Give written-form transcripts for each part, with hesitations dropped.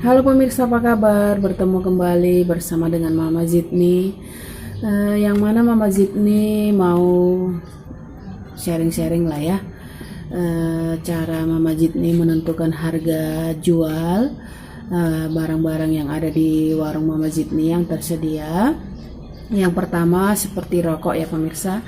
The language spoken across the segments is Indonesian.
Halo pemirsa, apa kabar? Bertemu kembali bersama dengan Mama Zidni. Yang mana Mama Zidni mau sharing-sharing lah ya. Cara Mama Zidni menentukan harga jual barang-barang yang ada di warung Mama Zidni yang tersedia. Yang pertama seperti rokok ya pemirsa.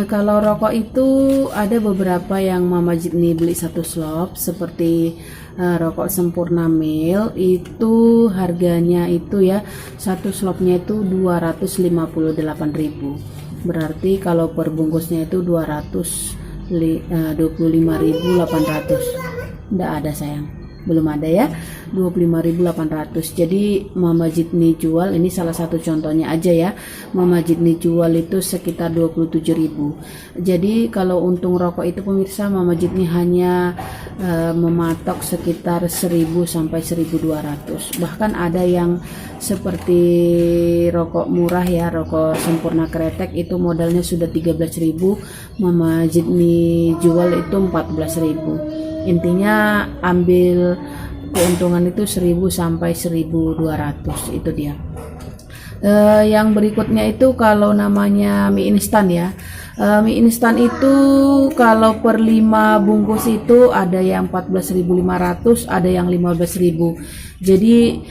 Kalau rokok itu ada beberapa yang Mama Zidni beli satu slop, seperti rokok Sempurna Mil itu harganya itu ya, satu slopnya itu 258.000. Berarti kalau per bungkusnya itu 225.800. Nggak ada sayang, belum ada ya, 25.800. Jadi Mama Zidni jual, ini salah satu contohnya aja ya, Mama Zidni jual itu sekitar 27.000. Jadi kalau untung rokok itu pemirsa, Mama Zidni hanya mematok sekitar 1.000 sampai 1.200. Bahkan ada yang seperti rokok murah ya, rokok Sempurna Kretek itu modalnya sudah 13.000, Mama Zidni jual itu 14.000. Intinya ambil keuntungan itu 1.000 sampai 1.200, itu dia. Yang berikutnya itu kalau namanya mie instan ya. Mie instan itu kalau per 5 bungkus itu ada yang 14.500, ada yang 15.000. Jadi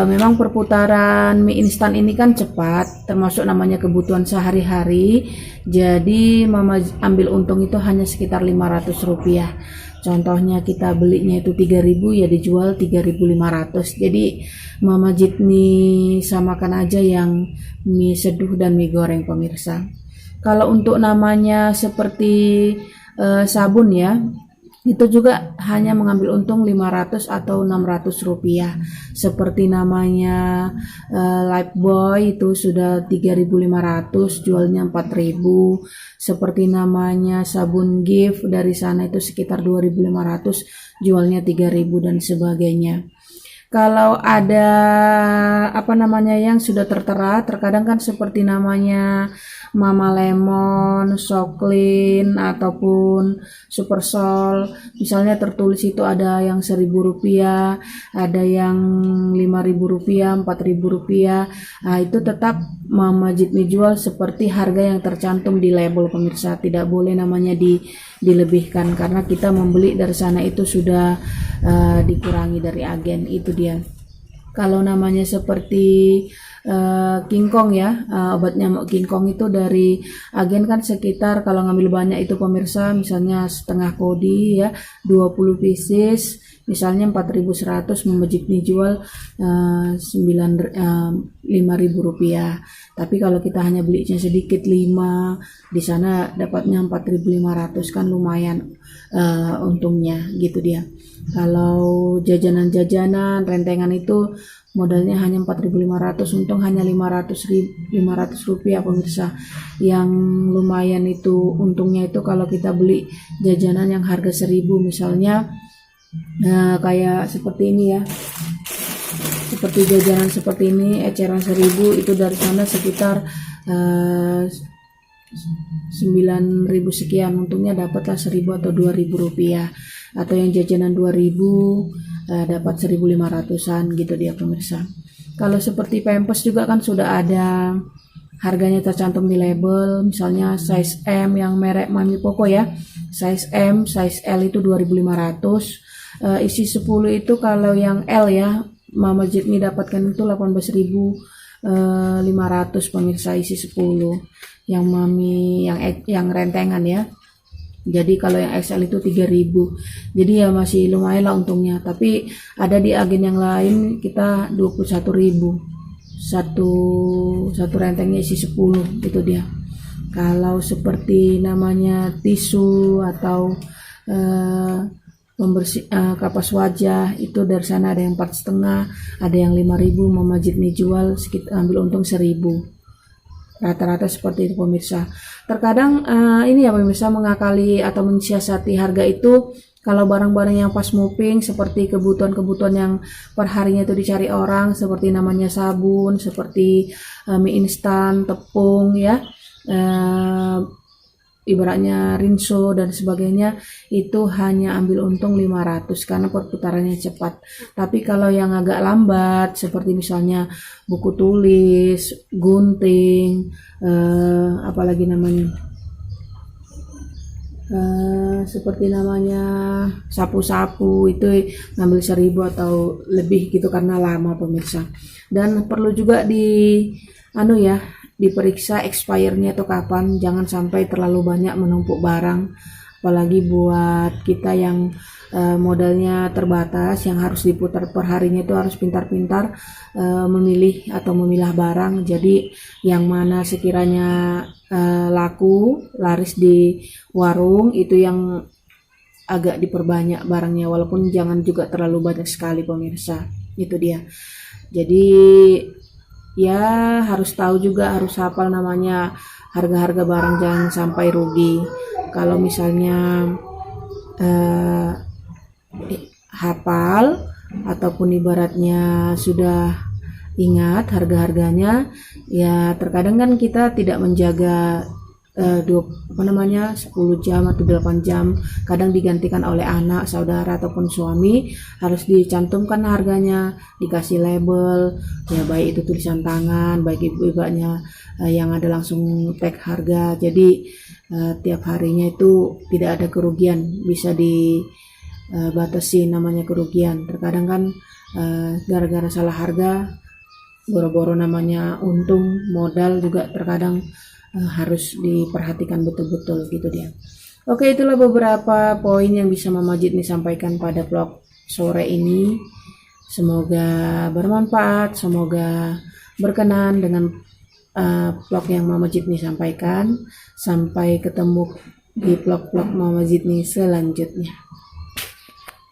memang perputaran mie instan ini kan cepat, termasuk namanya kebutuhan sehari-hari. Jadi Mama ambil untung itu hanya sekitar 500 rupiah. Contohnya kita belinya itu 3.000 ya dijual 3.500. Jadi Mama Zidni samakan aja yang mie seduh dan mie goreng pemirsa. Kalau untuk namanya seperti sabun ya, itu juga hanya mengambil untung 500 atau 600 rupiah. Seperti namanya Lifebuoy itu sudah 3.500, jualnya 4.000. Seperti namanya sabun Gift dari sana itu sekitar 2.500, jualnya 3.000 dan sebagainya. Kalau ada apa namanya yang sudah tertera, terkadang kan seperti namanya Mama Lemon, Soklin ataupun Supersol, misalnya tertulis itu ada yang 1.000 rupiah, ada yang 5.000 rupiah, 4.000 rupiah. Nah, itu tetap Mama Zidni jual seperti harga yang tercantum di label pemirsa, tidak boleh namanya dilebihkan karena kita membeli dari sana itu sudah dikurangi dari agen, itu dia. Kalau namanya seperti King Kong ya, obat nyamuk King Kong itu dari agen kan sekitar, kalau ngambil banyak itu pemirsa, misalnya setengah kodi ya, 20 pieces, misalnya 4.100, Mama Zidni jual 5.000 rupiah. Tapi kalau kita hanya belinya sedikit 5, di sana dapatnya 4.500, kan lumayan untungnya, gitu dia. Kalau jajanan-jajanan rentengan itu modalnya hanya 4.500, untung hanya 500 rupiah pemirsa. Yang lumayan itu untungnya itu kalau kita beli jajanan yang harga 1.000, misalnya kayak seperti ini ya, seperti jajanan seperti ini, eceran 1.000 itu dari sana sekitar 9.000 sekian, untungnya dapatlah 1.000 atau 2.000 rupiah. Atau yang jajanan 2.000 dapat 1.500-an, gitu dia pemirsa. Kalau seperti Pampers juga kan sudah ada harganya tercantum di label, misalnya size M yang merek Mami Poco ya, size M, size L itu 2.500, isi 10 itu kalau yang L ya, Mama Zidni dapatkan itu 18.500 pemirsa, isi 10 yang Mami yang rentengan ya. Jadi kalau yang XL itu 3.000, jadi ya masih lumayan lah untungnya. Tapi ada di agen yang lain kita 21.000, satu rentengnya isi 10, itu dia. Kalau seperti namanya tisu atau pembersih kapas wajah itu dari sana ada yang 4,5, ada yang 5.000, Mama Zidni jual sekitar ambil untung 1.000. Rata-rata seperti itu pemirsa. Terkadang ini ya pemirsa, mengakali atau mensiasati harga itu kalau barang-barang yang pas moving, seperti kebutuhan-kebutuhan yang per harinya itu dicari orang, seperti namanya sabun, seperti mie instan, tepung ya, ibaratnya rinso dan sebagainya itu hanya ambil untung 500 karena perputarannya cepat. Tapi kalau yang agak lambat seperti misalnya buku tulis, gunting, apalagi namanya, seperti namanya sapu-sapu, itu ngambil 1.000 atau lebih gitu karena lama pemirsa. Dan perlu juga diperiksa expirednya atau kapan, jangan sampai terlalu banyak menumpuk barang, apalagi buat kita yang modalnya terbatas, yang harus diputar per harinya itu harus pintar-pintar memilih atau memilah barang. Jadi yang mana sekiranya laku, laris di warung, itu yang agak diperbanyak barangnya, walaupun jangan juga terlalu banyak sekali pemirsa. Itu dia. Jadi ya harus tahu juga, harus hafal namanya harga-harga barang, jangan sampai rugi. Kalau misalnya hafal ataupun ibaratnya sudah ingat harga-harganya, ya terkadang kan kita tidak menjaga 10 jam atau 8 jam, kadang digantikan oleh anak, saudara ataupun suami, harus dicantumkan harganya, dikasih label, ya baik itu tulisan tangan, baik ibu-ibunya yang ada langsung tag harga. Jadi tiap harinya itu tidak ada kerugian, bisa dibatasi namanya kerugian. Terkadang kan gara-gara salah harga, boro-boro namanya untung modal juga terkadang harus diperhatikan betul-betul gitu dia. Oke, itulah beberapa poin yang bisa Mama Jidni sampaikan pada vlog sore ini. Semoga bermanfaat, semoga berkenan dengan vlog yang Mama Jidni sampaikan. Sampai ketemu di vlog-vlog Mama Jidni selanjutnya.